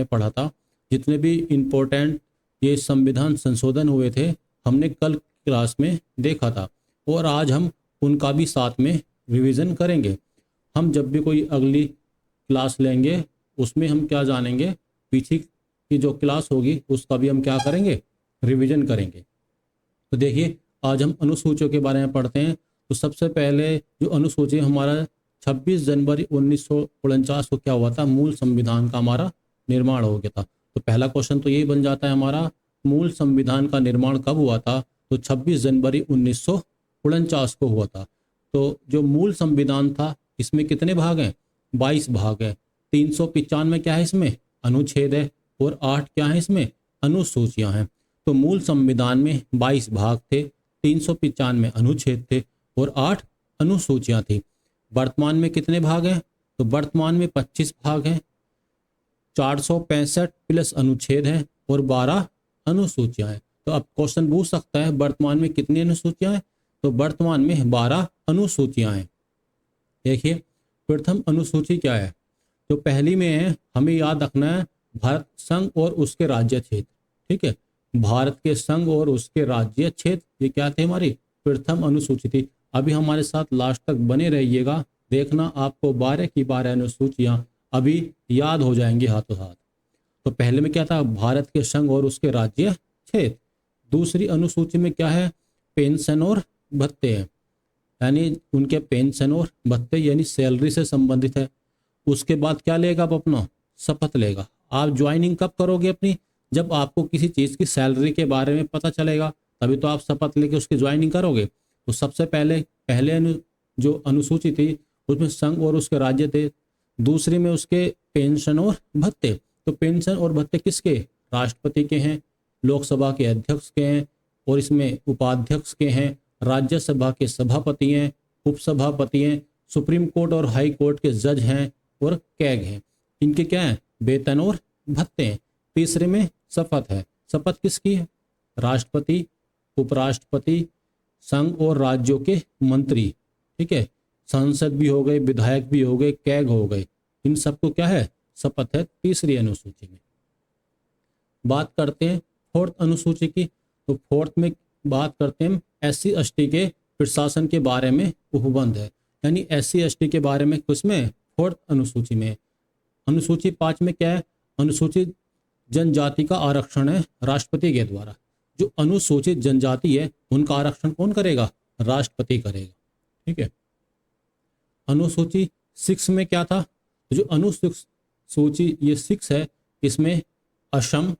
में पढ़ा था, जितने भी इम्पोर्टेंट ये संविधान संशोधन हुए थे हमने कल क्लास में देखा था, और आज हम उनका भी साथ में रिवीजन करेंगे। हम जब भी कोई अगली क्लास लेंगे उसमें हम क्या जानेंगे, पीछे की जो क्लास होगी उसका भी हम क्या करेंगे, रिवीजन करेंगे। तो देखिए आज हम अनुसूचियों के बारे में पढ़ते हैं। तो सबसे पहले जो अनुसूची हमारा 26 जनवरी 1949 को क्या हुआ था, मूल संविधान का हमारा निर्माण हो गया था। तो पहला क्वेश्चन तो यही बन जाता है हमारा, मूल संविधान का निर्माण कब हुआ था, तो 26 जनवरी 1949 को हुआ था। तो जो मूल संविधान था इसमें कितने भाग हैं, 22 भाग है। 395 क्या है इसमें, अनुच्छेद है, और 8 क्या है इसमें, अनुसूचियां हैं। तो मूल संविधान में 22 भाग थे, 395 अनुच्छेद थे और 8 अनुसूचियां थी। वर्तमान में कितने भाग हैं, तो वर्तमान में 25 भाग हैं, 465 प्लस अनुच्छेद हैं और 12 अनुसूचियां हैं। तो अब क्वेश्चन पूछ सकता है वर्तमान में कितनी अनुसूचियां हैं, तो वर्तमान में 12 अनुसूचियां हैं। देखिए प्रथम अनुसूची क्या है, जो पहली में है हमें याद रखना है भारत संघ और उसके राज्य क्षेत्र। ठीक है, भारत के संघ और उसके राज्य क्षेत्र, ये क्या थे, हमारी प्रथम अनुसूची थी। अभी हमारे साथ लास्ट तक बने रहिएगा, देखना आपको 12 की 12 अनुसूचियां अभी याद हो जाएंगी हाथों हाथ। तो पहले में क्या था, भारत के संघ और उसके राज्य क्षेत्र। दूसरी अनुसूची में क्या है, पेंशन और भत्ते हैं, यानी उनके पेंशन और भत्ते यानी सैलरी से संबंधित है। उसके बाद क्या लेगा आप अपना, शपथ लेगा। आप ज्वाइनिंग कब करोगे अपनी, जब आपको किसी चीज़ की सैलरी के बारे में पता चलेगा, तभी तो आप शपथ लेके उसकी ज्वाइनिंग करोगे। तो सबसे पहले जो अनुसूची थी उसमें संघ और उसके राज्य थे। दूसरी में उसके पेंशन और भत्ते। तो पेंशन और भत्ते किसके, राष्ट्रपति के हैं, लोकसभा के अध्यक्ष के हैं, और इसमें उपाध्यक्ष के हैं, राज्यसभा के सभापति हैं, उपसभापति हैं, सुप्रीम कोर्ट और हाई कोर्ट के जज हैं और कैग हैं। इनके क्या है, वेतन और भत्ते हैं। तीसरे में शपथ है। शपथ किसकी है, राष्ट्रपति, उपराष्ट्रपति, संघ और राज्यों के मंत्री। ठीक है, सांसद भी हो गए, विधायक भी हो गए, कैग हो गए, इन सबको क्या है, शपथ है तीसरी अनुसूची में। बात करते हैं फोर्थ अनुसूची की। तो फोर्थ में बात करते हैं SC ST के प्रशासन के बारे में उपबंध है, यानी SC ST के बारे में किसमें, फोर्थ अनुसूची में। अनुसूची 5 में क्या है, अनुसूचित जनजाति का आरक्षण है राष्ट्रपति के द्वारा। जो अनुसूचित जनजाति है उनका आरक्षण कौन करेगा, राष्ट्रपति करेगा। ठीक है, अनुसूची 6 में क्या था, जो अनुसूची ये 6 है, इसमें असम,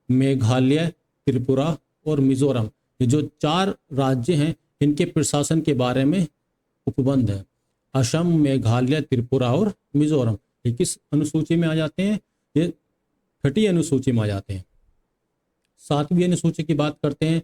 मेघालय, त्रिपुरा और मिजोरम, ये जो 4 राज्य हैं इनके प्रशासन के बारे में उपबंध है। असम, मेघालय, त्रिपुरा और मिजोरम ये किस अनुसूची में आ जाते हैं, ये 30 अनुसूची में आ जाते हैं। 7वीं अनुसूची की बात करते हैं,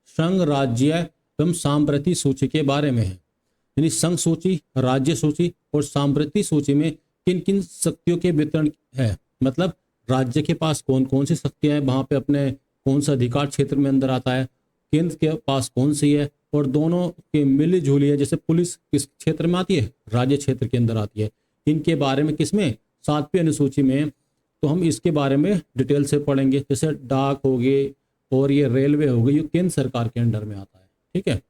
संघ, राज्य एवं साम्प्रती सूची के बारे में है। यानी संघ सूची, राज्य सूची और साम्प्रती सूची में किन किन शक्तियों के वितरण है, मतलब राज्य के पास कौन कौन सी शक्तियां हैं, वहां पे अपने कौन सा अधिकार क्षेत्र में अंदर आता है, केंद्र के पास कौन सी है, और दोनों के मिली जुली है। जैसे पुलिस किस क्षेत्र में आती है, राज्य क्षेत्र के अंदर आती है। इनके बारे में किसमें, 7वीं अनुसूची में। तो हम इसके बारे में डिटेल से पढ़ेंगे। जैसे डाक हो गए और ये रेलवे हो गई, ये केंद्र सरकार के अंडर में आता है। ठीक है,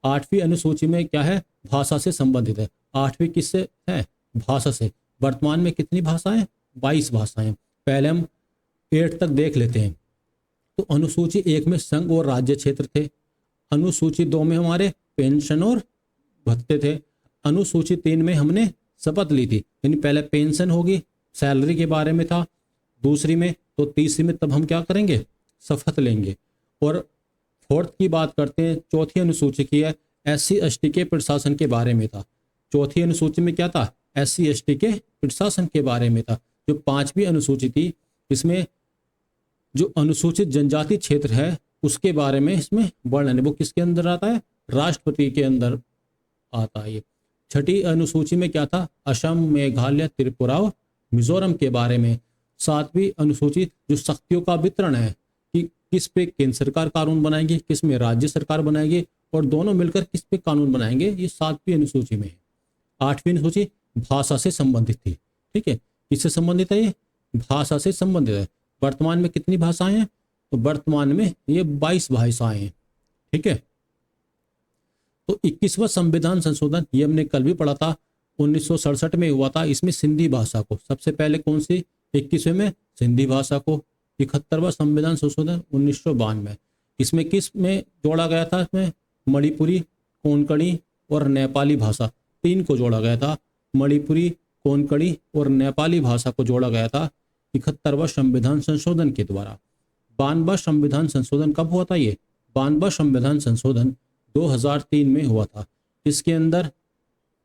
8वीं अनुसूची में क्या है, भाषा से संबंधित है। 8वीं किससे है, भाषा से। वर्तमान में कितनी भाषाएं, 22 भाषाएं। पहले हम 8 तक देख लेते हैं। तो अनुसूची 1 में संघ और राज्य क्षेत्र थे। अनुसूची 2 में हमारे पेंशन और भत्ते थे। अनुसूची 3 में हमने शपथ ली थी, यानी पहले पेंशन होगी, सैलरी के बारे में था दूसरी में, तो तीसरी में तब हम क्या करेंगे, शपथ लेंगे। और फोर्थ की बात करते हैं, चौथी अनुसूची की है, SC ST के प्रशासन के बारे में था। चौथी अनुसूची में क्या था, SC ST के प्रशासन के बारे में था। जो 5वीं अनुसूची थी, इसमें जो अनुसूचित जनजाति क्षेत्र है उसके बारे में इसमें वर्णन है। वो किसके अंदर आता है, राष्ट्रपति के अंदर आता है। ये 6ठी अनुसूची में क्या था, असम, मेघालय, त्रिपुरा और मिजोरम के बारे में। 7वीं अनुसूची जो शक्तियों का वितरण है कि किस पे केंद्र सरकार कानून बनाएगी, किस में राज्य सरकार बनाएगी, और दोनों मिलकर किस पे कानून बनाएंगे, ये 7वीं अनुसूची में है। 8वीं अनुसूची भाषा से संबंधित थी। ठीक है, किससे संबंधित है, ये भाषा से संबंधित है। वर्तमान में कितनी भाषाएं हैं? तो वर्तमान में ये 22 भाषाएं हैं। ठीक है। तो 21वां संविधान संशोधन ये हमने कल भी पढ़ा था, 1967 में हुआ था। इसमें सिंधी भाषा को सबसे पहले कौन सी, 21वें में सिंधी भाषा को। 71वां संविधान संशोधन 1992, इसमें किस में जोड़ा गया था? इसमें मणिपुरी, कोंकणी और नेपाली भाषा, तीन को जोड़ा गया था। मणिपुरी, कोंकणी और नेपाली भाषा को जोड़ा गया था 71वां संविधान संशोधन के द्वारा। 92वां संविधान संशोधन कब हुआ था? ये 92वां संविधान संशोधन 2003 में हुआ था। इसके अंदर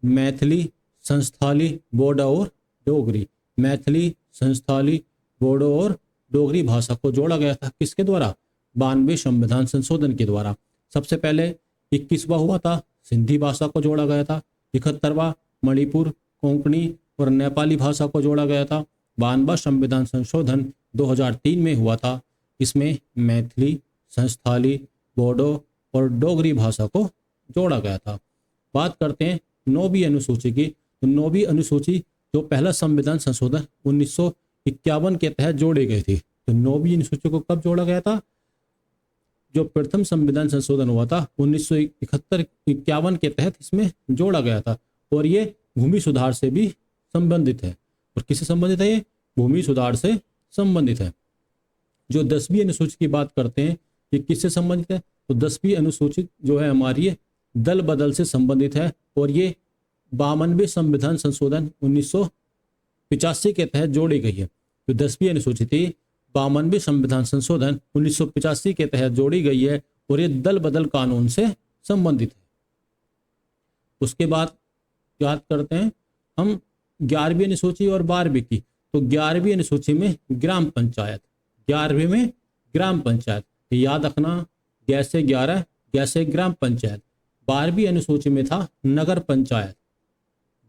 मैथिली, संस्थाली, बोडो और डोगरी, मैथिली, संस्थाली, बोडो और डोगरी भाषा को जोड़ा गया था। किसके द्वारा? 92वें संविधान संशोधन के द्वारा। सबसे पहले 21वां हुआ था, सिंधी भाषा को जोड़ा गया था। 71वां मणिपुर, कोंकणी और नेपाली भाषा को जोड़ा गया था। 92वां संविधान संशोधन 2003 में हुआ था। इसमें मैथिली, संस्थाली, बोडो और डोगरी भाषा को जोड़ा गया था। बात करते हैं 9वीं अनुसूची की। तो 9वीं अनुसूची जो पहला संविधान संशोधन 1951 के तहत जोड़ी गई थी। तो 9वीं अनुसूची को कब जोड़ा गया था? जो प्रथम संविधान संशोधन हुआ था 1971 के तहत इसमें जोड़ा गया था। और ये भूमि सुधार से भी संबंधित है। और किससे संबंधित है? ये भूमि सुधार से संबंधित है। जो 10वीं अनुसूची की बात करते हैं, ये किससे संबंधित है? तो 10वीं अनुसूची जो है हमारी ये दल बदल से संबंधित है। और ये 52वें संविधान संशोधन 1985 के तहत जोड़ी गई है। तो 10वीं अनुसूची थी, 52वें संविधान संशोधन 1985 के तहत जोड़ी गई है और ये दल बदल कानून से संबंधित है। उसके बाद याद करते हैं हम 11वीं अनुसूची और 12वीं की। तो 11वीं अनुसूची में ग्राम पंचायत, 11वीं में ग्राम पंचायत याद रखना, जैसे 11 जैसे ग्राम पंचायत। 12वीं अनुसूची में था नगर पंचायत,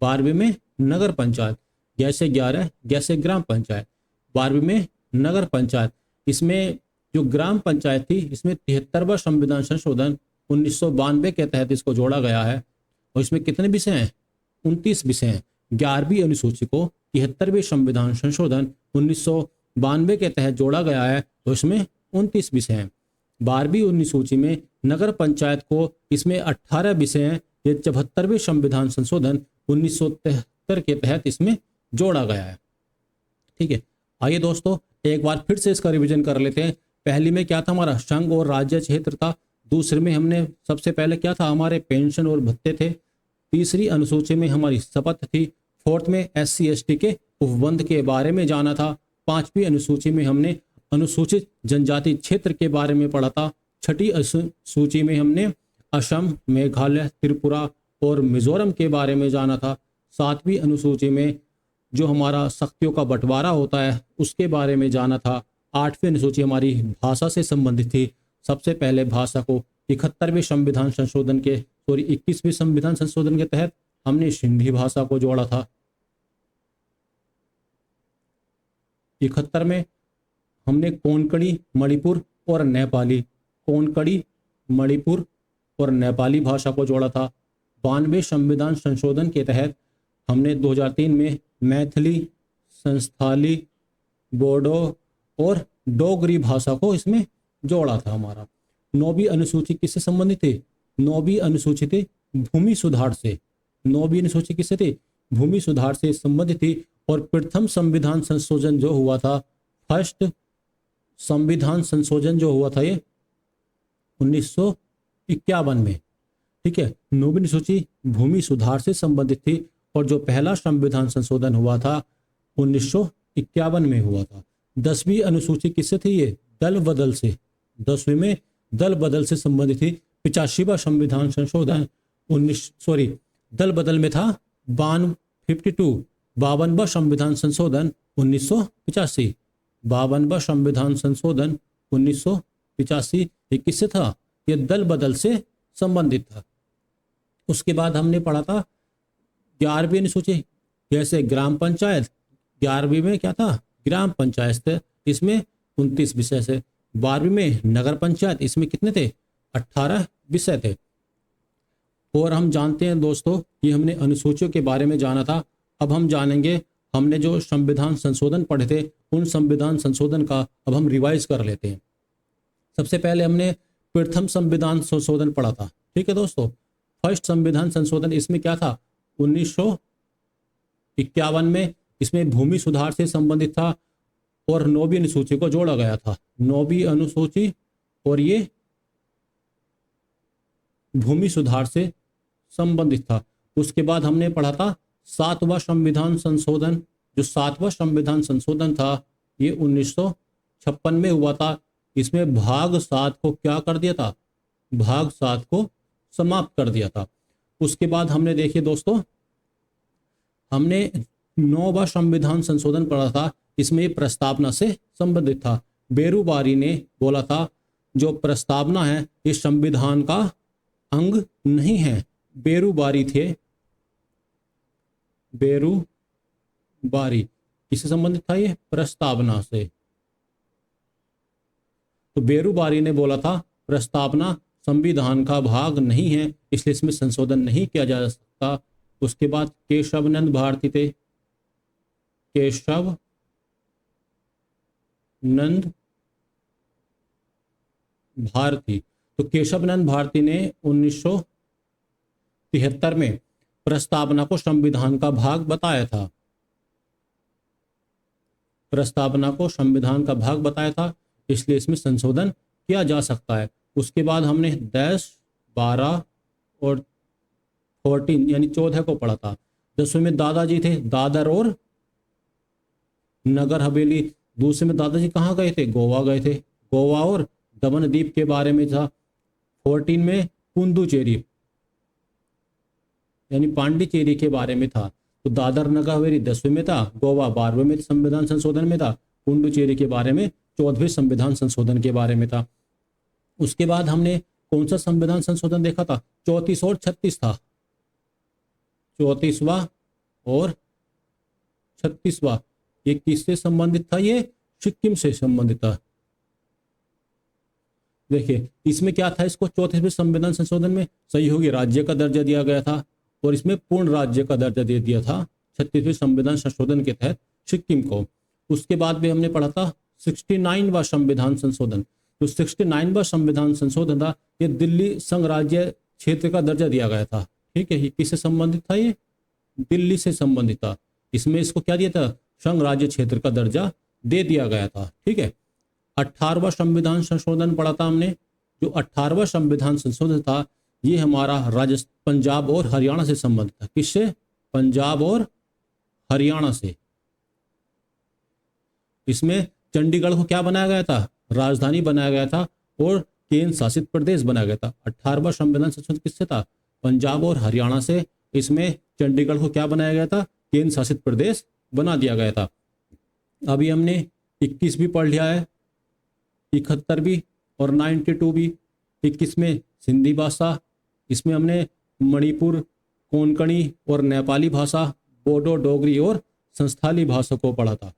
12वीं में नगर पंचायत, जैसे 11 जैसे ग्राम पंचायत। 12वीं में नगर पंचायत, इसमें जो ग्राम पंचायत थी इसमें 73वां संविधान संशोधन 1992 के तहत इसको जोड़ा गया है। और इसमें कितने विषय हैं? 29 विषय हैं। 11वीं अनुसूची को 73वें संविधान संशोधन 1992 के तहत जोड़ा गया है, तो इसमें 29 विषय हैं। 12वीं अनुसूची में नगर पंचायत को इसमें 18 विषय हैं। ये 74वें संविधान संशोधन 1973 के तहत इसमें जोड़ा गया है। ठीक है, आइए दोस्तों एक बार फिर से इसका रिवीजन कर लेते हैं। पहली में क्या था? हमारा संघ और राज्य क्षेत्र था। दूसरे में हमने सबसे पहले क्या था? हमारे पेंशन और भत्ते थे। तीसरी अनुसूची में हमारी शपथ थी। फोर्थ में SC ST के उपबंध के बारे में जाना था। 5वीं अनुसूची में हमने अनुसूचित जनजाति क्षेत्र के बारे में पढ़ा था। 6ठी अनुसूची में हमने असम, मेघालय, त्रिपुरा और मिजोरम के बारे में जाना था। 7वीं अनुसूची में जो हमारा शक्तियों का बंटवारा होता है उसके बारे में जाना था। 8वीं अनुसूची हमारी भाषा से संबंधित थी। सबसे पहले भाषा को 71वें संविधान संशोधन के 21वें संविधान संशोधन के तहत हमने सिंधी भाषा को जोड़ा था। 71 में हमने कोंकणी, मणिपुर और नेपाली, कोंकणी, मणिपुर और नेपाली भाषा को जोड़ा था। 92वें संविधान संशोधन के तहत हमने 2003 में मैथिली, संस्थाली, बोडो और डोगरी भाषा को इसमें जोड़ा था हमारा। 9वीं अनुसूची किससे संबंधित थी? 9वीं अनुसूची थी भूमि सुधार से। 9वीं अनुसूची किससे थी? भूमि सुधार से संबंधित थी। और प्रथम संविधान संशोधन जो हुआ था, फर्स्ट संविधान संशोधन जो हुआ था ये 1951 में। ठीक है, 9वीं अनुसूची भूमि सुधार से संबंधित थी। और जो पहला संविधान संशोधन हुआ था 1951 में हुआ था। 10वीं अनुसूची किससे थी? ये दल बदल से। 10वीं में दल बदल से संबंधित थी। 85वां संविधान संशोधन दल बदल में था 52वां संविधान संशोधन 1985। 52वां संविधान संशोधन 1985 ये किससे था? ये दल बदल से संबंधित था। उसके बाद हमने पढ़ा था 11वीं अनुसूची, जैसे ग्राम पंचायत। 11वीं में क्या था? ग्राम पंचायत थे, इसमें 29 विषय थे। 12वीं में नगर पंचायत, इसमें कितने थे? 18 विषय थे। और हम जानते हैं दोस्तों कि हमने अनुसूचियों के बारे में जाना था। अब हम जानेंगे, हमने जो संविधान संशोधन पढ़े थे उन संविधान संशोधन का अब हम रिवाइज कर लेते हैं। सबसे पहले हमने प्रथम संविधान संशोधन पढ़ा था, ठीक है दोस्तों। फर्स्ट संविधान संशोधन इसमें क्या था, 1951 में इसमें भूमि सुधार से संबंधित था और 9वीं अनुसूची को जोड़ा गया था। 9वीं अनुसूची और ये भूमि सुधार से संबंधित था। उसके बाद हमने पढ़ा था 7वां संविधान संशोधन। जो 7वां संविधान संशोधन था ये 1956 में हुआ था। इसमें भाग 7 को क्या कर दिया था, भाग 7 को समाप्त कर दिया था। उसके बाद हमने देखिए दोस्तों, हमने 9वां संविधान संशोधन पढ़ा था। इसमें ये प्रस्तावना से संबंधित था। बेरूबारी ने बोला था जो प्रस्तावना है ये संविधान का अंग नहीं है। बेरूबारी थे, बेरूबारी किससे संबंधित था, ये प्रस्तावना से। तो बेरूबारी ने बोला था प्रस्तावना संविधान का भाग नहीं है, इसलिए इसमें संशोधन नहीं किया जा सकता। उसके बाद केशवनंद भारती थे, केशवनंद भारती। तो केशवनंद भारती ने 1973 में प्रस्तावना को संविधान का भाग बताया था, प्रस्तावना को संविधान का भाग बताया था, इसलिए इसमें संशोधन किया जा सकता है। उसके बाद हमने 10, 12 और 14 यानी 14 को पढ़ा था। 10वें में दादाजी थे, दादर और नगर हवेली। दूसरे में दादाजी कहाँ गए थे, गोवा गए थे, गोवा और दमन द्वीप के बारे में था। 14 में पुंदुचेरी यानी पांडिचेरी के बारे में था। तो दादर नगर हवेली 10वें में था, गोवा 12वें में संविधान संशोधन में था, पुंडुचेरी के बारे में 14वें संविधान संशोधन के बारे में था। उसके बाद हमने कौन सा संविधान संशोधन देखा था, 34 और 36 था। 34वां और 36वां ये किससे संबंधित था, ये सिक्किम से संबंधित था। देखिए इसमें क्या था, इसको 34वें संविधान संशोधन में सहयोगी राज्य का दर्जा दिया गया था और इसमें पूर्ण राज्य का दर्जा दे दिया था 36वें संविधान संशोधन के तहत सिक्किम को। उसके बाद भी हमने पढ़ा था 69वां संविधान संशोधन। जो 69वां संविधान संशोधन था ये दिल्ली संघ राज्य क्षेत्र का दर्जा दिया गया था, ठीक है। ये किससे संबंधित था, ये दिल्ली से संबंधित था। इसमें इसको क्या दिया था, संघ राज्य क्षेत्र का दर्जा दे दिया गया था, ठीक है। 18वां संविधान संशोधन पढ़ा था हमने। जो 18वां संविधान संशोधन था ये हमारा पंजाब और हरियाणा से संबंधित था। किससे, पंजाब और हरियाणा से। इसमें चंडीगढ़ को क्या बनाया गया था, राजधानी बनाया गया था और केंद्र शासित प्रदेश बनाया गया था। 18वां संविधान संशोधन किससे था, पंजाब और हरियाणा से। इसमें चंडीगढ़ को क्या बनाया गया था, केंद्र शासित प्रदेश बना दिया गया था। अभी हमने 21 भी पढ़ लिया है, 71 भी और 92 भी। 21 में सिंधी भाषा, इसमें हमने मणिपुर, कोंकणी और नेपाली भाषा, बोडो, डोगरी और संस्थाली भाषा को पढ़ा था।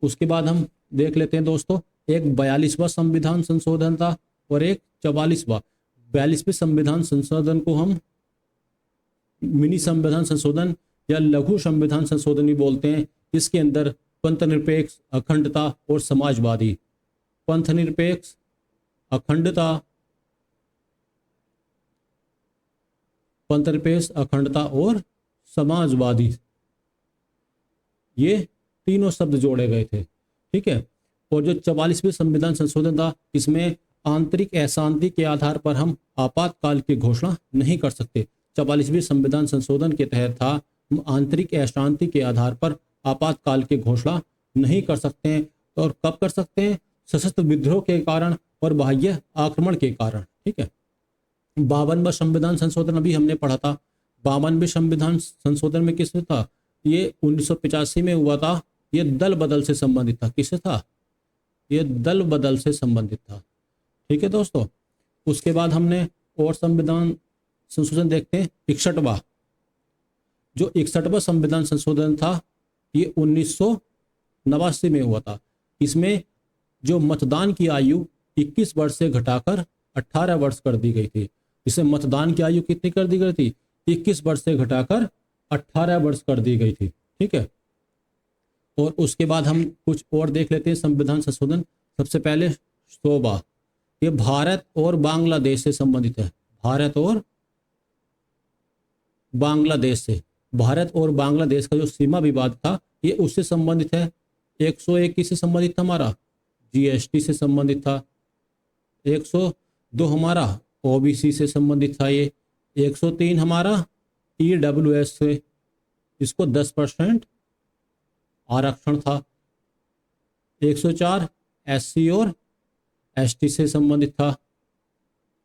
उसके बाद हम देख लेते हैं दोस्तों, एक 42वां संविधान संशोधन था और एक 44वां। 42वें संविधान संशोधन को हम मिनी संविधान संशोधन या लघु संविधान संशोधन भी बोलते हैं। इसके अंदर पंथ निरपेक्ष, अखंडता और समाजवादी, पंथ निरपेक्ष, अखंडता, पंथ निरपेक्ष, अखंडता और समाजवादी, ये तीनों शब्द जोड़े गए थे, ठीक है। और जो 44वें संविधान संशोधन था इसमें आंतरिक अशांति के आधार पर हम आपातकाल की घोषणा नहीं कर सकते। 44वें संविधान संशोधन के तहत था हम आंतरिक अशांति के आधार पर आपातकाल की घोषणा नहीं कर सकते हैं। और कब कर सकते हैं, सशस्त्र विद्रोह के कारण और बाह्य आक्रमण के कारण, ठीक है। 52वां संविधान संशोधन अभी हमने पढ़ा था। 52वें संविधान संशोधन में किसमें था, ये 1985 में हुआ था। ये दल बदल से संबंधित था। किससे था, ये दल बदल से संबंधित था, ठीक है दोस्तों। उसके बाद हमने और संविधान संशोधन देखते हैं। 61वां, जो 61वां संविधान संशोधन था ये 1989 में हुआ था। इसमें जो मतदान की आयु 21 वर्ष से घटाकर 18 वर्ष कर दी गई थी। इसे मतदान की आयु कितनी कर दी गई थी, 21 वर्ष से घटाकर 18 वर्ष कर दी गई थी, ठीक है। और उसके बाद हम कुछ और देख लेते हैं संविधान संशोधन। सबसे पहले शोभा, ये भारत और बांग्लादेश से संबंधित है। भारत और बांग्लादेश से, भारत और बांग्लादेश का जो सीमा विवाद था ये उससे संबंधित है। 101 किससे संबंधित था हमारा? जीएसटी से संबंधित था। 102 हमारा ओबीसी से संबंधित था। ये 103 हमारा ईडब्ल्यूएस से, इसको 10% आरक्षण था। 104 एससी और एसटी से संबंधित था।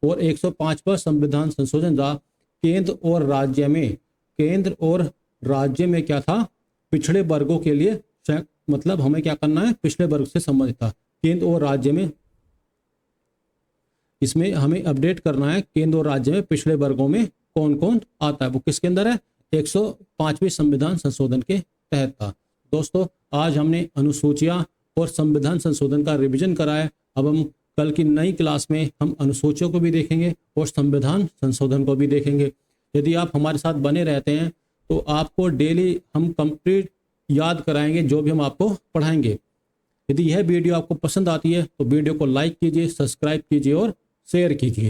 और 105 पर संविधान संशोधन था केंद्र और राज्य में, केंद्र और राज्य में क्या था? पिछड़े वर्गों के लिए, मतलब हमें क्या करना है? पिछड़े वर्ग से संबंधित था। केंद्र और राज्य में, इसमें हमें अपडेट करना है केंद्र और राज्य में पिछड़े वर्गों में कौन कौन आता है। वो किसके अंदर है? 105वें संविधान संशोधन के तहत था। दोस्तों, आज हमने अनुसूचियां और संविधान संशोधन का रिवीजन करा है। अब हम कल की नई क्लास में हम अनुसूचियों को भी देखेंगे और संविधान संशोधन को भी देखेंगे। यदि आप हमारे साथ बने रहते हैं तो आपको डेली हम कंप्लीट याद कराएंगे जो भी हम आपको पढ़ाएंगे। यदि यह वीडियो आपको पसंद आती है तो वीडियो को लाइक कीजिए, सब्सक्राइब कीजिए और शेयर कीजिए।